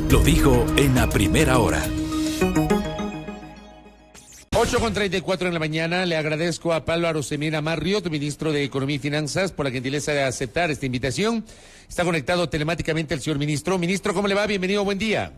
lo dijo en la primera hora. 8:34 en la mañana. Le agradezco a Pablo Arosemena Marriott, ministro de Economía y Finanzas, por la gentileza de aceptar esta invitación. Está conectado telemáticamente el señor ministro. Ministro, ¿cómo le va? Bienvenido, buen día.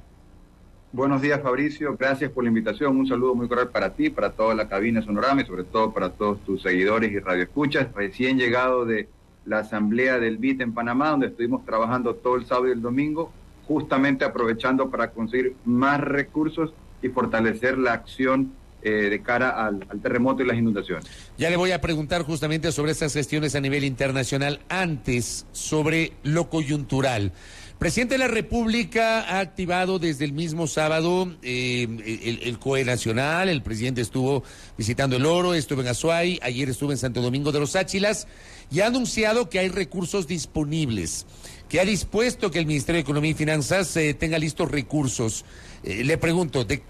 Buenos días, Fabricio. Gracias por la invitación. Un saludo muy cordial para ti, para toda la cabina Sonorama y sobre todo para todos tus seguidores y radioescuchas. Recién llegado de la asamblea del BID en Panamá, donde estuvimos trabajando todo el sábado y el domingo, justamente aprovechando para conseguir más recursos y fortalecer la acción de cara al terremoto y las inundaciones. Ya le voy a preguntar justamente sobre estas gestiones a nivel internacional. Antes, sobre lo coyuntural. Presidente de la República ha activado desde el mismo sábado el COE Nacional. El presidente estuvo visitando El Oro, estuvo en Azuay, ayer estuvo en Santo Domingo de los Áchilas y ha anunciado que hay recursos disponibles, que ha dispuesto que el Ministerio de Economía y Finanzas tenga listos recursos. Le pregunto, ¿de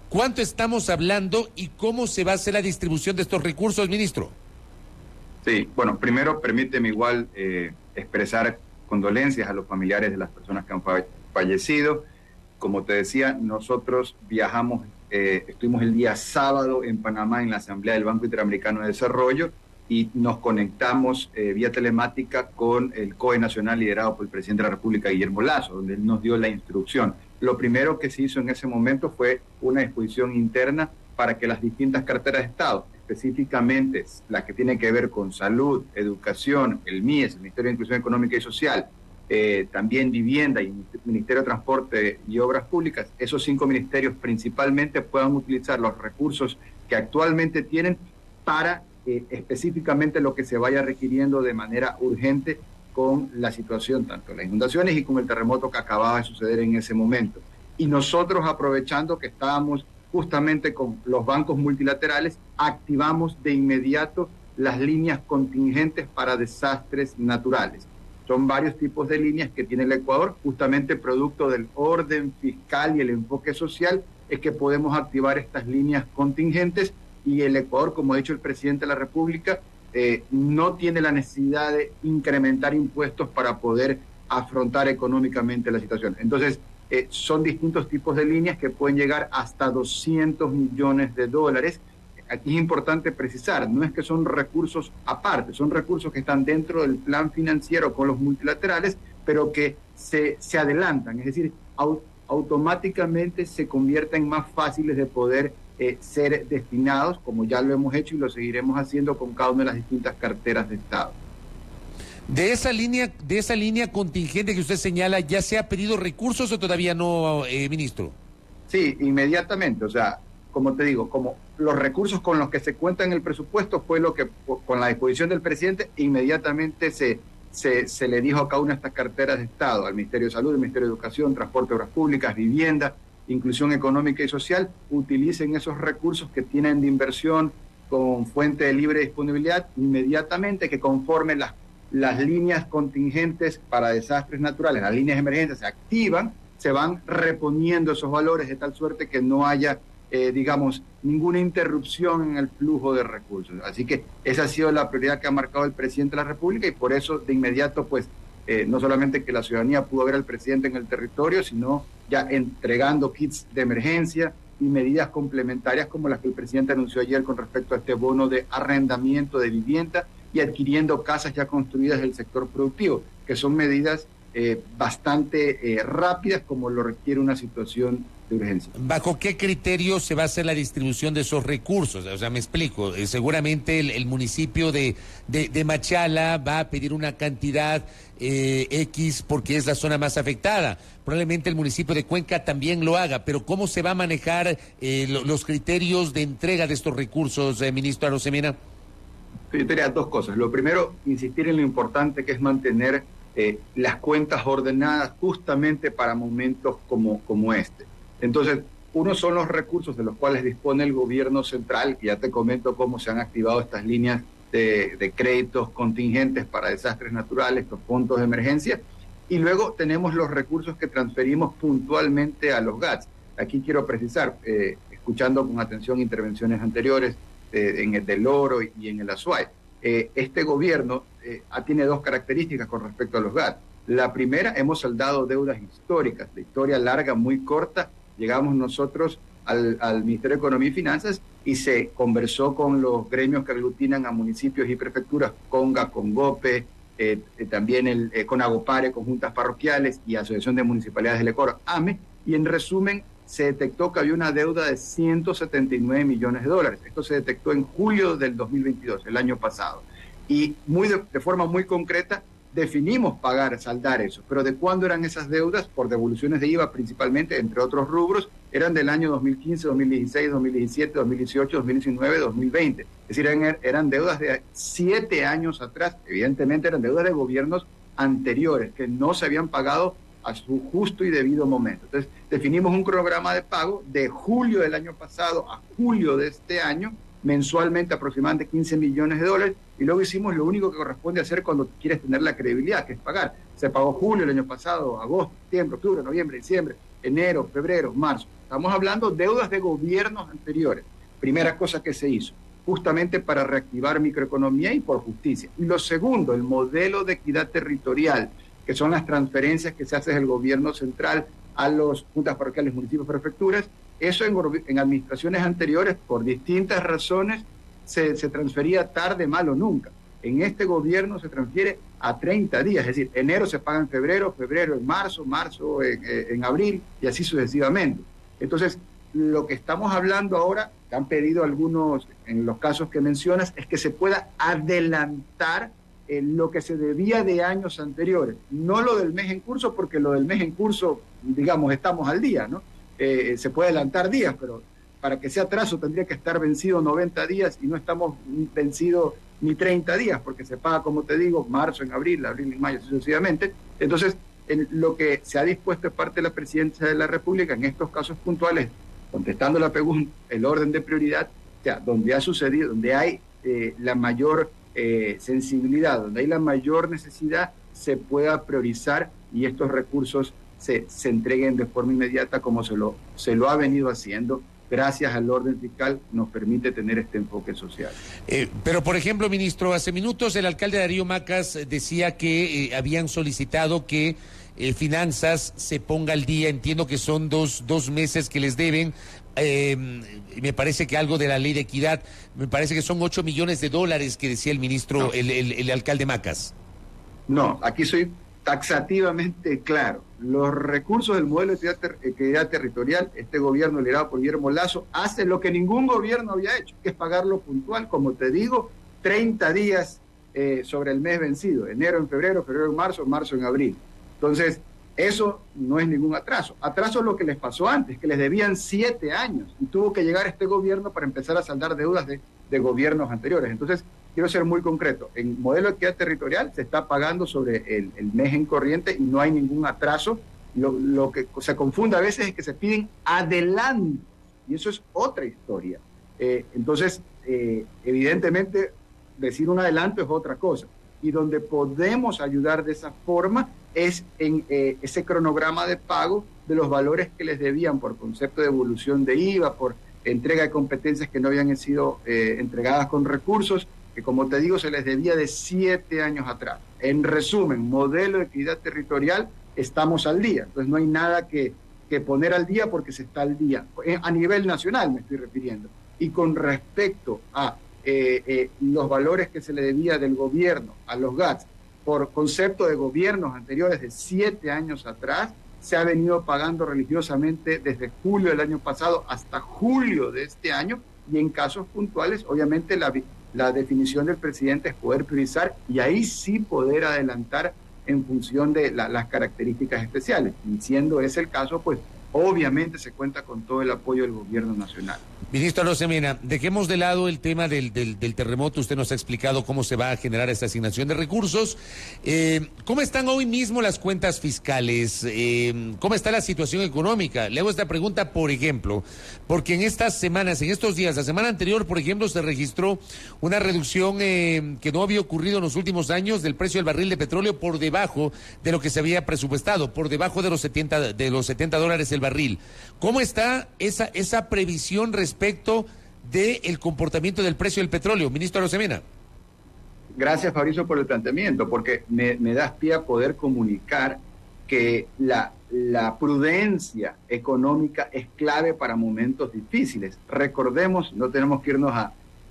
cuánto estamos hablando y cómo se va a hacer la distribución de estos recursos, ministro? Sí, bueno, primero permíteme igual expresar condolencias a los familiares de las personas que han fallecido. Como te decía, nosotros viajamos, estuvimos el día sábado en Panamá en la Asamblea del Banco Interamericano de Desarrollo y nos conectamos vía telemática con el COE Nacional liderado por el presidente de la República, Guillermo Lasso, donde él nos dio la instrucción. Lo primero que se hizo en ese momento fue una disposición interna para que las distintas carteras de Estado, específicamente las que tienen que ver con salud, educación, el MIES, el Ministerio de Inclusión Económica y Social, también vivienda y Ministerio de Transporte y Obras Públicas, esos 5 ministerios principalmente puedan utilizar los recursos que actualmente tienen para específicamente lo que se vaya requiriendo de manera urgente con la situación, tanto las inundaciones y con el terremoto que acababa de suceder en ese momento. Y nosotros, aprovechando que estábamos justamente con los bancos multilaterales, activamos de inmediato las líneas contingentes para desastres naturales. Son varios tipos de líneas que tiene el Ecuador, justamente producto del orden fiscal y el enfoque social, es que podemos activar estas líneas contingentes y el Ecuador, como ha dicho el presidente de la República, no tiene la necesidad de incrementar impuestos para poder afrontar económicamente la situación. Entonces, son distintos tipos de líneas que pueden llegar hasta 200 millones de dólares. Aquí es importante precisar, no es que son recursos aparte, son recursos que están dentro del plan financiero con los multilaterales, pero que se adelantan, es decir, automáticamente se convierten más fáciles de poder ser destinados, como ya lo hemos hecho y lo seguiremos haciendo con cada una de las distintas carteras de Estado. De esa línea contingente que usted señala, ¿ya se ha pedido recursos o todavía no, ministro? Sí, inmediatamente, o sea, como te digo, como los recursos con los que se cuenta en el presupuesto fue lo que, con la disposición del presidente, inmediatamente se le dijo a cada una de estas carteras de Estado, al Ministerio de Salud, al Ministerio de Educación, Transporte, Obras Públicas, Vivienda, Inclusión Económica y Social, utilicen esos recursos que tienen de inversión con fuente de libre disponibilidad inmediatamente, que conforme las líneas contingentes para desastres naturales, las líneas de emergencia se activan, se van reponiendo esos valores de tal suerte que no haya, ninguna interrupción en el flujo de recursos. Así que esa ha sido la prioridad que ha marcado el presidente de la República y por eso de inmediato, no solamente que la ciudadanía pudo ver al presidente en el territorio, sino ya entregando kits de emergencia y medidas complementarias como las que el presidente anunció ayer con respecto a este bono de arrendamiento de vivienda y adquiriendo casas ya construidas del sector productivo, que son medidas bastante rápidas como lo requiere una situación de urgencia. ¿Bajo qué criterio se va a hacer la distribución de esos recursos? O sea, me explico, seguramente el municipio de Machala va a pedir una cantidad X porque es la zona más afectada. Probablemente el municipio de Cuenca también lo haga, pero ¿cómo se va a manejar los criterios de entrega de estos recursos, ministro Arosemena? Yo diría 2 cosas. Lo primero, insistir en lo importante que es mantener las cuentas ordenadas justamente para momentos como este. Entonces, uno son los recursos de los cuales dispone el gobierno central, que ya te comento cómo se han activado estas líneas de créditos contingentes para desastres naturales, estos fondos de emergencia, y luego tenemos los recursos que transferimos puntualmente a los GATS. Aquí quiero precisar, escuchando con atención intervenciones anteriores en el del Oro y en el Azuay, este gobierno tiene 2 características con respecto a los GATS. La primera, hemos saldado deudas históricas, de historia larga, muy corta. Llegamos nosotros al Ministerio de Economía y Finanzas y se conversó con los gremios que aglutinan a municipios y prefecturas, CONGA, CONGOPE, también con Agopare, con juntas parroquiales y Asociación de Municipalidades del Ecuador, AME, y en resumen se detectó que había una deuda de 179 millones de dólares. Esto se detectó en julio del 2022, el año pasado. Y de forma muy concreta definimos saldar eso. Pero ¿de cuándo eran esas deudas? Por devoluciones de IVA principalmente, entre otros rubros, eran del año 2015, 2016, 2017, 2018, 2019, 2020. Es decir, eran deudas de 7 años atrás. Evidentemente eran deudas de gobiernos anteriores que no se habían pagado a su justo y debido momento. Entonces, definimos un cronograma de pago de julio del año pasado a julio de este año, mensualmente aproximadamente 15 millones de dólares, y luego hicimos lo único que corresponde hacer cuando quieres tener la credibilidad, que es pagar. Se pagó julio el año pasado, agosto, septiembre, octubre, noviembre, diciembre, enero, febrero, marzo. Estamos hablando de deudas de gobiernos anteriores. Primera cosa que se hizo, justamente para reactivar microeconomía y por justicia. Y lo segundo, el modelo de equidad territorial, que son las transferencias que se hace del gobierno central a los juntas parroquiales, municipios, prefecturas. Eso en administraciones anteriores, por distintas razones, se transfería tarde, mal o nunca. En este gobierno se transfiere a 30 días, es decir, enero se paga en febrero, febrero en marzo, marzo en abril y así sucesivamente. Entonces, lo que estamos hablando ahora, que han pedido algunos en los casos que mencionas, es que se pueda adelantar lo que se debía de años anteriores, no lo del mes en curso, porque lo del mes en curso, digamos, estamos al día, ¿no? Se puede adelantar días, pero para que sea atraso tendría que estar vencido 90 días y no estamos vencidos ni 30 días, porque se paga, como te digo, marzo en abril, abril en mayo, sucesivamente. Entonces, lo que se ha dispuesto de parte de la Presidencia de la República en estos casos puntuales, contestando la pregunta, el orden de prioridad, o sea, donde ha sucedido, donde hay la mayor sensibilidad, donde hay la mayor necesidad, se pueda priorizar y estos recursos se entreguen de forma inmediata como se lo ha venido haciendo. Gracias al orden fiscal nos permite tener este enfoque social. Pero, por ejemplo, ministro, hace minutos el alcalde Darío Macas decía que habían solicitado que Finanzas se ponga al día. Entiendo que son dos meses que les deben. Me parece que algo de la ley de equidad, me parece que son 8 millones de dólares que decía el ministro, no. el alcalde Macas. No, aquí soy taxativamente claro. Los recursos del modelo de equidad territorial, este gobierno liderado por Guillermo Lasso hace lo que ningún gobierno había hecho, que es pagarlo puntual, como te digo, 30 días sobre el mes vencido, enero en febrero, febrero en marzo, marzo en abril. Entonces, eso no es ningún atraso. Atraso es lo que les pasó antes, que les debían 7 años y tuvo que llegar este gobierno para empezar a saldar deudas de gobiernos anteriores. Entonces, quiero ser muy concreto. En modelo de equidad territorial se está pagando sobre el mes en corriente y no hay ningún atraso. Lo que se confunde a veces es que se piden adelantos y eso es otra historia. Entonces, evidentemente, decir un adelanto es otra cosa. Y donde podemos ayudar de esa forma es en ese cronograma de pago de los valores que les debían por concepto de evolución de IVA, por entrega de competencias que no habían sido entregadas con recursos, que como te digo se les debía de 7 años atrás. En resumen, modelo de equidad territorial, estamos al día. Entonces no hay nada que poner al día porque se está al día. A nivel nacional me estoy refiriendo. Y con respecto a los valores que se le debía del gobierno a los GATS por concepto de gobiernos anteriores de 7 años atrás, se ha venido pagando religiosamente desde julio del año pasado hasta julio de este año, y en casos puntuales, obviamente la definición del presidente es poder priorizar y ahí sí poder adelantar en función de las características especiales. Y siendo ese el caso, pues obviamente se cuenta con todo el apoyo del gobierno nacional. Ministro Arosemena, dejemos de lado el tema del terremoto. Usted nos ha explicado cómo se va a generar esta asignación de recursos. ¿Cómo están hoy mismo las cuentas fiscales? ¿Cómo está la situación económica? Le hago esta pregunta, por ejemplo, porque en estas semanas, en estos días, la semana anterior, por ejemplo, se registró una reducción que no había ocurrido en los últimos años del precio del barril de petróleo por debajo de lo que se había presupuestado, por debajo de los $70 el barril. ¿Cómo está esa previsión respecto del comportamiento del precio del petróleo, ministro Arosemena? Gracias, Fabricio, por el planteamiento, porque me das pie a poder comunicar que la prudencia económica es clave para momentos difíciles. Recordemos, no tenemos que irnos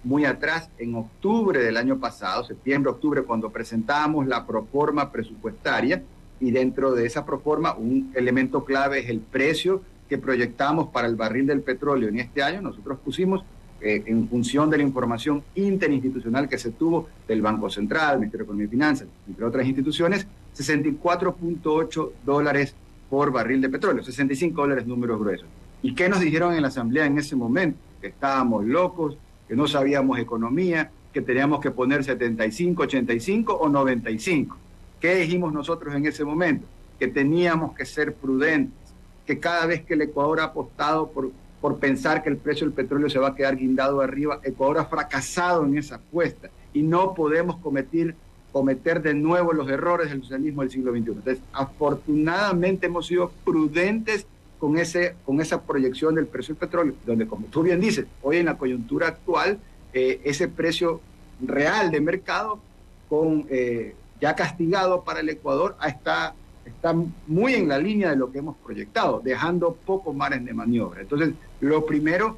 muy atrás, en octubre del año pasado, septiembre, octubre, cuando presentábamos la proforma presupuestaria, y dentro de esa proforma un elemento clave es el precio que proyectamos para el barril del petróleo en este año. Nosotros pusimos, en función de la información interinstitucional que se tuvo del Banco Central, Ministerio de Economía y Finanzas, entre otras instituciones, $64.8 por barril de petróleo, $65 números gruesos. ¿Y qué nos dijeron en la Asamblea en ese momento? Que estábamos locos, que no sabíamos economía, que teníamos que poner 75, 85 o 95. ¿Qué dijimos nosotros en ese momento? Que teníamos que ser prudentes, que cada vez que el Ecuador ha apostado por pensar que el precio del petróleo se va a quedar guindado arriba, Ecuador ha fracasado en esa apuesta y no podemos cometer de nuevo los errores del socialismo del siglo XXI. Entonces, afortunadamente hemos sido prudentes con esa proyección del precio del petróleo, donde, como tú bien dices, hoy en la coyuntura actual, ese precio real de mercado, ya castigado para el Ecuador, está muy en la línea de lo que hemos proyectado, dejando poco margen de maniobra. Entonces, lo primero,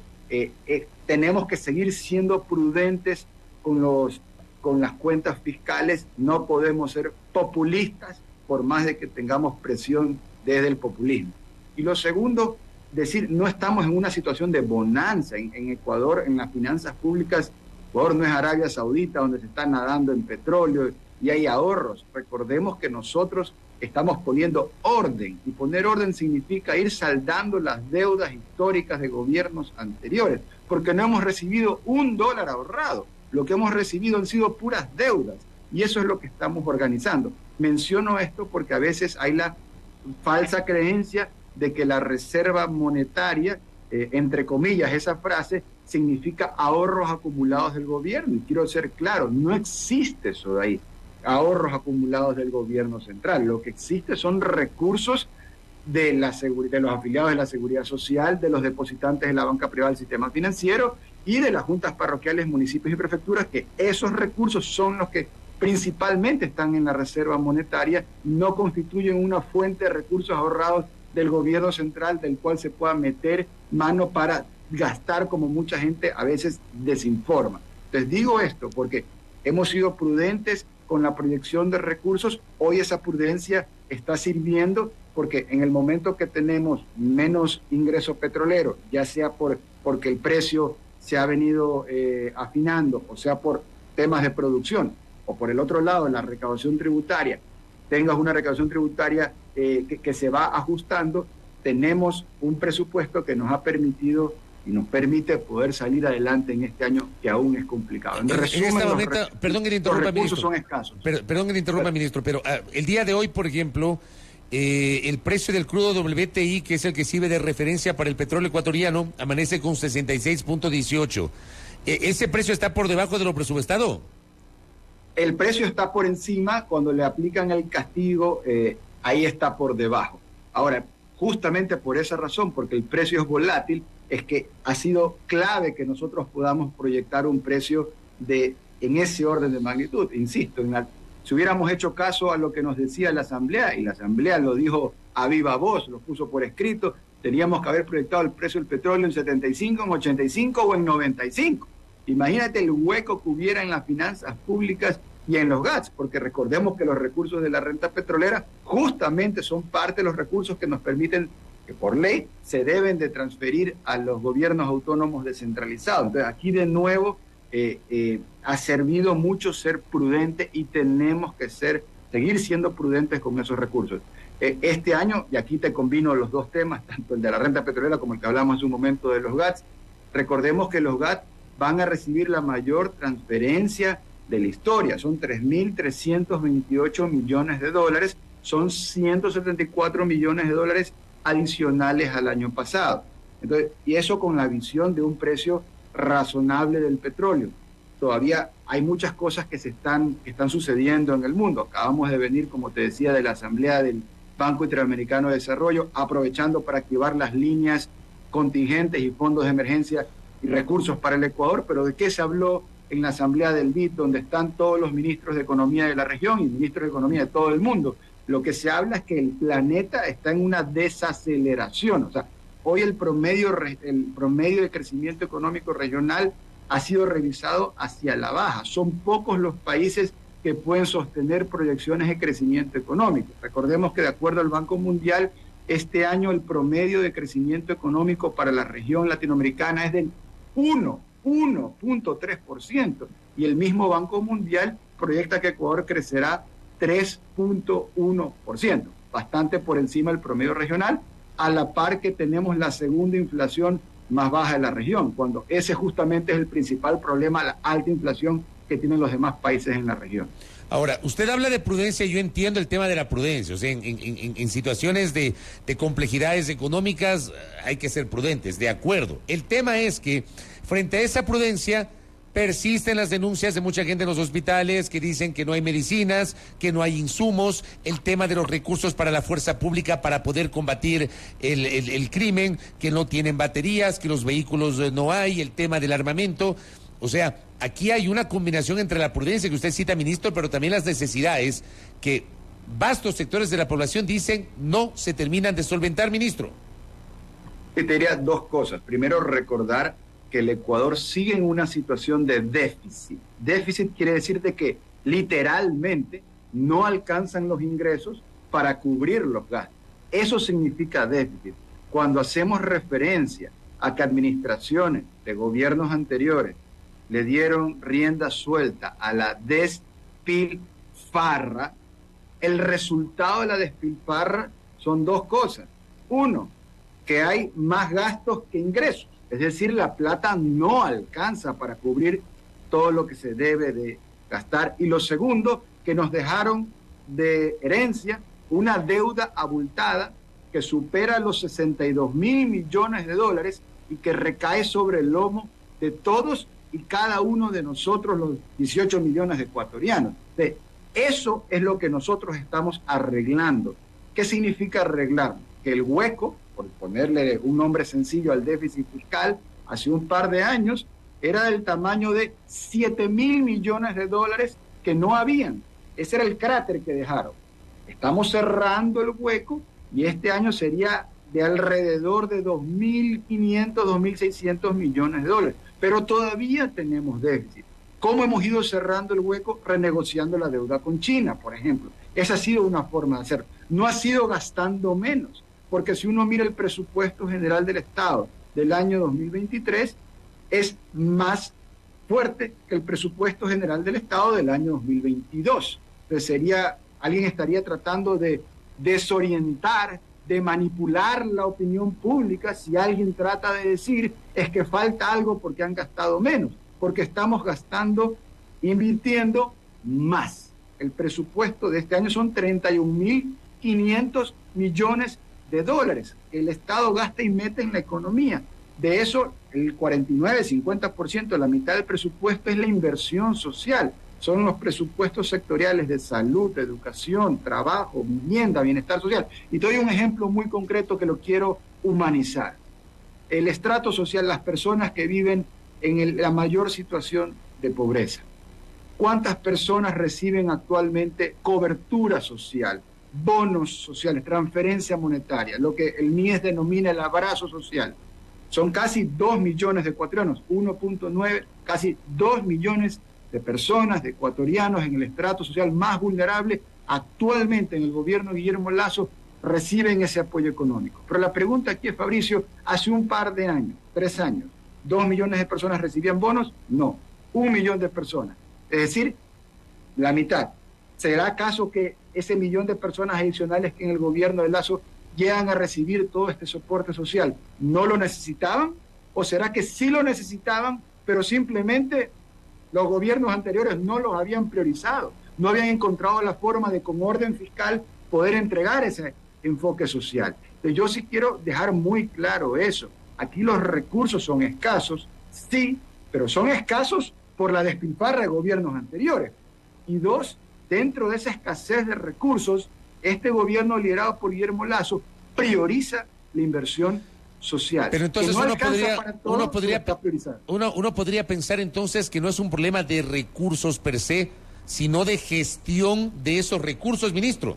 tenemos que seguir siendo prudentes con las cuentas fiscales, no podemos ser populistas por más de que tengamos presión desde el populismo. Y lo segundo, decir, no estamos en una situación de bonanza en Ecuador, en las finanzas públicas. Ecuador no es Arabia Saudita, donde se está nadando en petróleo y hay ahorros. Recordemos que nosotros estamos poniendo orden, y poner orden significa ir saldando las deudas históricas de gobiernos anteriores, porque no hemos recibido $1 ahorrado. Lo que hemos recibido han sido puras deudas, y eso es lo que estamos organizando. Menciono esto porque a veces hay la falsa creencia de que la reserva monetaria, entre comillas, esa frase, significa ahorros acumulados del gobierno. Y quiero ser claro, no existe eso de ahí, ahorros acumulados del gobierno central. Lo que existe son recursos de los afiliados de la Seguridad Social, de los depositantes de la banca privada del sistema financiero y de las juntas parroquiales, municipios y prefecturas, que esos recursos son los que principalmente están en la reserva monetaria, no constituyen una fuente de recursos ahorrados del gobierno central del cual se pueda meter mano para gastar, como mucha gente a veces desinforma. Les digo esto porque hemos sido prudentes con la proyección de recursos. Hoy esa prudencia está sirviendo porque en el momento que tenemos menos ingreso petrolero, ya sea porque el precio se ha venido afinando, o sea por temas de producción, o por el otro lado la recaudación tributaria, tengas una recaudación tributaria que se va ajustando, tenemos un presupuesto que nos ha permitido y nos permite poder salir adelante en este año que aún es complicado. En resumen, perdón que le interrumpa, los recursos ministro, son escasos. Perdón que le interrumpa, ministro, pero el día de hoy, por ejemplo, el precio del crudo WTI, que es el que sirve de referencia para el petróleo ecuatoriano, amanece con 66.18. ¿Ese precio está por debajo de lo presupuestado? El precio está por encima. Cuando le aplican el castigo, ahí está por debajo. Ahora, justamente por esa razón, porque el precio es volátil, es que ha sido clave que nosotros podamos proyectar un precio en ese orden de magnitud. Insisto, si hubiéramos hecho caso a lo que nos decía la Asamblea, y la Asamblea lo dijo a viva voz, lo puso por escrito, teníamos que haber proyectado el precio del petróleo en 75, en 85 o en 95. Imagínate el hueco que hubiera en las finanzas públicas y en los GATS, porque recordemos que los recursos de la renta petrolera justamente son parte de los recursos que nos permiten, que por ley se deben de transferir a los gobiernos autónomos descentralizados. Entonces aquí de nuevo ha servido mucho ser prudente y tenemos que seguir siendo prudentes con esos recursos. Este año, y aquí te combino los dos temas, tanto el de la renta petrolera como el que hablamos hace un momento de los GATS, recordemos que los GATS van a recibir la mayor transferencia de la historia, son 3.328 millones de dólares, son 174 millones de dólares adicionales al año pasado. Entonces, y eso con la visión de un precio razonable del petróleo. Todavía hay muchas cosas que están sucediendo en el mundo. Acabamos de venir, como te decía, de la Asamblea del Banco Interamericano de Desarrollo, aprovechando para activar las líneas contingentes y fondos de emergencia y recursos para el Ecuador. Pero ¿de qué se habló en la asamblea del BID, donde están todos los ministros de economía de la región y ministros de economía de todo el mundo. Lo que se habla es que el planeta está en una desaceleración. O sea, hoy el promedio de crecimiento económico regional ha sido revisado hacia la baja. Son pocos los países que pueden sostener proyecciones de crecimiento económico. Recordemos que de acuerdo al Banco Mundial, este año el promedio de crecimiento económico para la región latinoamericana es del 1.3%, y el mismo Banco Mundial proyecta que Ecuador crecerá 3.1%, bastante por encima del promedio regional, a la par que tenemos la segunda inflación más baja de la región, cuando ese justamente es el principal problema, la alta inflación que tienen los demás países en la región. Ahora, usted habla de prudencia, yo entiendo el tema de la prudencia, o sea, en situaciones de complejidades económicas hay que ser prudentes, de acuerdo. El tema es que frente a esa prudencia persisten las denuncias de mucha gente en los hospitales que dicen que no hay medicinas, que no hay insumos, el tema de los recursos para la fuerza pública para poder combatir el crimen, que no tienen baterías, que los vehículos no hay, el tema del armamento. O sea, aquí hay una combinación entre la prudencia que usted cita, ministro, pero también las necesidades que vastos sectores de la población dicen no se terminan de solventar, ministro. Te diría dos cosas. Primero, recordar que el Ecuador sigue en una situación de déficit. Déficit quiere decir de que literalmente no alcanzan los ingresos para cubrir los gastos. Eso significa déficit. Cuando hacemos referencia a que administraciones de gobiernos anteriores le dieron rienda suelta a la despilfarra, el resultado de la despilfarra son dos cosas. Uno, que hay más gastos que ingresos, es decir, la plata no alcanza para cubrir todo lo que se debe de gastar. Y lo segundo, que nos dejaron de herencia una deuda abultada que supera los 62.000 millones de dólares y que recae sobre el lomo de todos y cada uno de nosotros, los 18 millones de ecuatorianos. Eso es lo que nosotros estamos arreglando. ¿Qué significa arreglar? Que el hueco, por ponerle un nombre sencillo al déficit fiscal, hace un par de años era del tamaño de 7.000 millones de dólares que no habían. Ese era el cráter que dejaron. Estamos cerrando el hueco y este año sería de alrededor de 2.500, 2.600 millones de dólares. Pero todavía tenemos déficit. ¿Cómo hemos ido cerrando el hueco? Renegociando la deuda con China, por ejemplo. Esa ha sido una forma de hacerlo. No ha sido gastando menos, porque si uno mira el presupuesto general del Estado del año 2023, es más fuerte que el presupuesto general del Estado del año 2022. Entonces alguien estaría tratando de desorientar, de manipular la opinión pública si alguien trata de decir es que falta algo porque han gastado menos, porque estamos invirtiendo más. El presupuesto de este año son 31.500 millones de dólares. El Estado gasta y mete en la economía. De eso, el 49-50%, la mitad del presupuesto es la inversión social. Son los presupuestos sectoriales de salud, educación, trabajo, vivienda, bienestar social. Y te doy un ejemplo muy concreto que lo quiero humanizar. El estrato social, las personas que viven en la mayor situación de pobreza. ¿Cuántas personas reciben actualmente cobertura social, bonos sociales, transferencia monetaria, lo que el MIES denomina el abrazo social? Son casi 2 millones de ecuatorianos, 1.9, casi 2 millones de personas, de ecuatorianos en el estrato social más vulnerable, actualmente en el gobierno de Guillermo Lasso, reciben ese apoyo económico. Pero la pregunta aquí es, Fabricio, hace un par de años, 3 años, 2 millones de personas recibían bonos, no, 1 millón de personas, es decir, la mitad. ¿Será acaso que ese millón de personas adicionales que en el gobierno de Lasso llegan a recibir todo este soporte social no lo necesitaban? ¿O será que sí lo necesitaban, pero simplemente los gobiernos anteriores no los habían priorizado, no habían encontrado la forma de, con orden fiscal, poder entregar ese enfoque social? Entonces, yo sí quiero dejar muy claro eso. Aquí los recursos son escasos, sí, pero son escasos por la despilfarra de gobiernos anteriores. Y dos, dentro de esa escasez de recursos, este gobierno liderado por Guillermo Lasso prioriza la inversión social. Pero entonces que no uno podría pensar entonces que no es un problema de recursos per se, sino de gestión de esos recursos, ministro.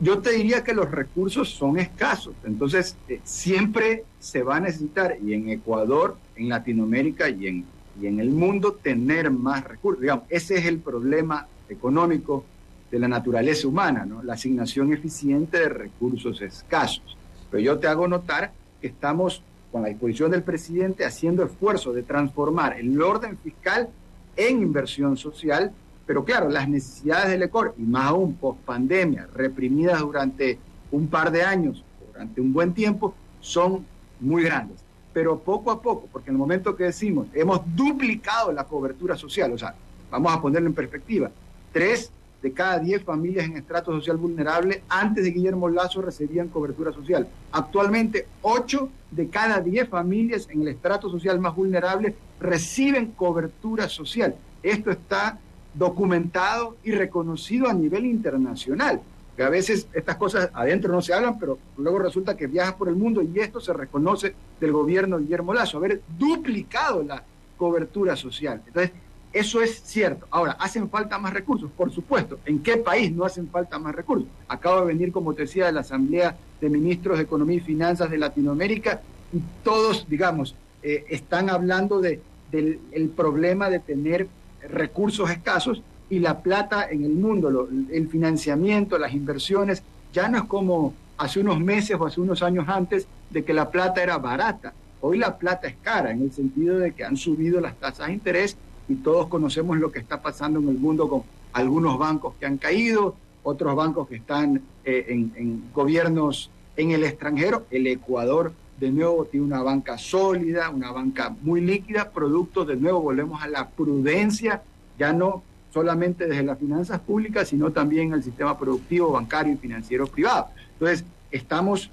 Yo te diría que los recursos son escasos, entonces siempre se va a necesitar, y en Ecuador, en Latinoamérica y en el mundo, tener más recursos. Digamos, ese es el problema económico de la naturaleza humana, ¿no? La asignación eficiente de recursos escasos. Pero yo te hago notar que estamos, con la disposición del presidente, haciendo esfuerzos de transformar el orden fiscal en inversión social. Pero claro, las necesidades del Ecuador, y más aún post-pandemia, reprimidas durante un par de años, durante un buen tiempo, son muy grandes. Pero poco a poco, porque en el momento que decimos, hemos duplicado la cobertura social, o sea, vamos a ponerlo en perspectiva, 3 de cada 10 familias en estrato social vulnerable antes de Guillermo Lasso recibían cobertura social. Actualmente, 8 de cada 10 familias en el estrato social más vulnerable reciben cobertura social. Esto está documentado y reconocido a nivel internacional, que a veces estas cosas adentro no se hablan, pero luego resulta que viajas por el mundo y esto se reconoce del gobierno de Guillermo Lasso, haber duplicado la cobertura social. Entonces, eso es cierto. Ahora, ¿hacen falta más recursos? Por supuesto. ¿En qué país no hacen falta más recursos? Acabo de venir, como te decía, de la Asamblea de Ministros de Economía y Finanzas de Latinoamérica, y todos, digamos, están hablando del problema de tener recursos escasos, y la plata en el mundo, el financiamiento, las inversiones, ya no es como hace unos meses o hace unos años antes, de que la plata era barata. Hoy la plata es cara, en el sentido de que han subido las tasas de interés, y todos conocemos lo que está pasando en el mundo con algunos bancos que han caído, otros bancos que están en gobiernos en el extranjero. El Ecuador, de nuevo, tiene una banca sólida, una banca muy líquida, producto, de nuevo, volvemos a la prudencia, ya no solamente desde las finanzas públicas, sino también en el sistema productivo, bancario y financiero privado. Entonces, estamos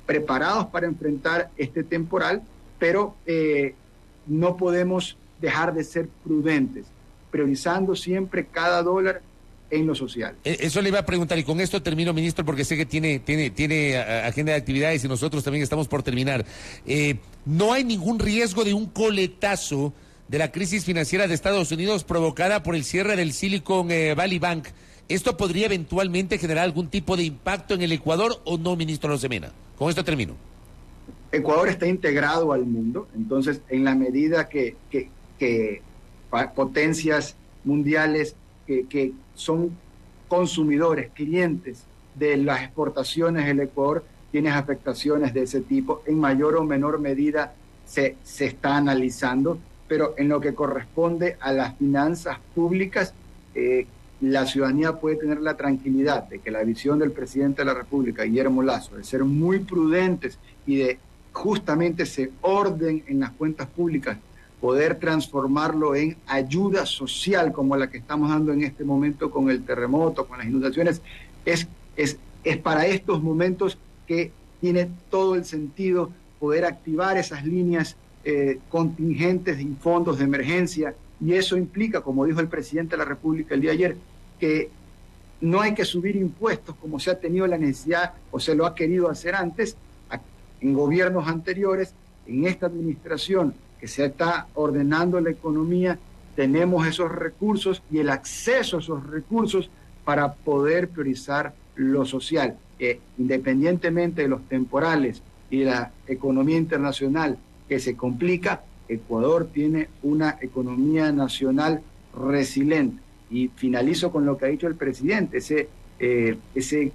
preparados para enfrentar este temporal, pero no podemos dejar de ser prudentes, priorizando siempre cada dólar en lo social. Eso le iba a preguntar, y con esto termino, ministro, porque sé que tiene agenda de actividades y nosotros también estamos por terminar. ¿No hay ningún riesgo de un coletazo de la crisis financiera de Estados Unidos provocada por el cierre del Silicon Valley Bank? ¿Esto podría eventualmente generar algún tipo de impacto en el Ecuador o no, ministro Arosemena? Con esto termino. Ecuador está integrado al mundo, entonces en la medida que potencias mundiales que son consumidores, clientes de las exportaciones del Ecuador, tienes afectaciones de ese tipo, en mayor o menor medida se está analizando, pero en lo que corresponde a las finanzas públicas, la ciudadanía puede tener la tranquilidad de que la visión del presidente de la República, Guillermo Lasso, de ser muy prudentes y de justamente ese orden en las cuentas públicas, poder transformarlo en ayuda social como la que estamos dando en este momento con el terremoto, con las inundaciones, es para estos momentos que tiene todo el sentido poder activar esas líneas contingentes y fondos de emergencia, y eso implica, como dijo el presidente de la República el día de ayer, que no hay que subir impuestos como se ha tenido la necesidad o se lo ha querido hacer antes en gobiernos anteriores. En esta administración que se está ordenando la economía, tenemos esos recursos y el acceso a esos recursos para poder priorizar lo social. Independientemente de los temporales y de la economía internacional que se complica, Ecuador tiene una economía nacional resiliente. Y finalizo con lo que ha dicho el presidente, ese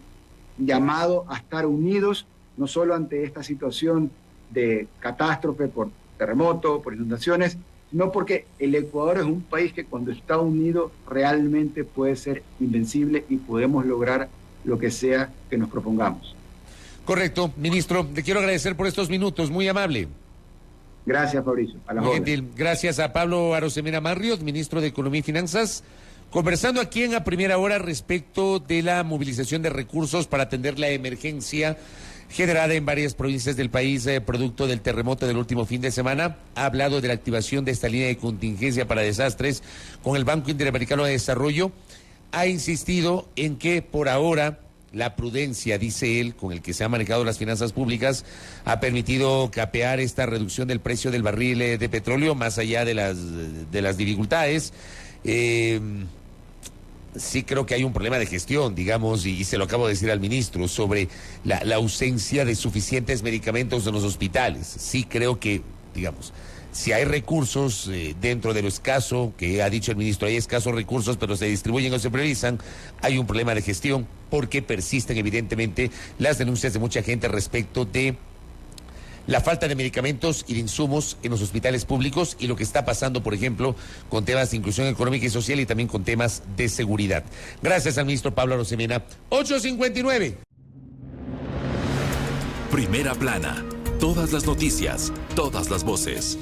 llamado a estar unidos, no solo ante esta situación de catástrofe por terremoto, por inundaciones, sino porque el Ecuador es un país que cuando está unido realmente puede ser invencible y podemos lograr lo que sea que nos propongamos. Correcto, ministro, le quiero agradecer por estos minutos, muy amable. Gracias, Fabricio. A la muy orden. gentil. Gracias a Pablo Arosemena Marrios, ministro de Economía y Finanzas, conversando aquí en A Primera Hora respecto de la movilización de recursos para atender la emergencia generada en varias provincias del país, producto del terremoto del último fin de semana. Ha hablado de la activación de esta línea de contingencia para desastres con el Banco Interamericano de Desarrollo. Ha insistido en que por ahora la prudencia, dice él, con el que se han manejado las finanzas públicas, ha permitido capear esta reducción del precio del barril de petróleo, más allá de las dificultades. Sí creo que hay un problema de gestión, digamos, y se lo acabo de decir al ministro, sobre la ausencia de suficientes medicamentos en los hospitales. Sí creo que, digamos, si hay recursos dentro de lo escaso, que ha dicho el ministro, hay escasos recursos, pero se distribuyen o se priorizan, hay un problema de gestión, porque persisten evidentemente las denuncias de mucha gente respecto de la falta de medicamentos y de insumos en los hospitales públicos y lo que está pasando, por ejemplo, con temas de inclusión económica y social y también con temas de seguridad. Gracias al ministro Pablo Arosemena. 8:59. Primera plana. Todas las noticias, todas las voces.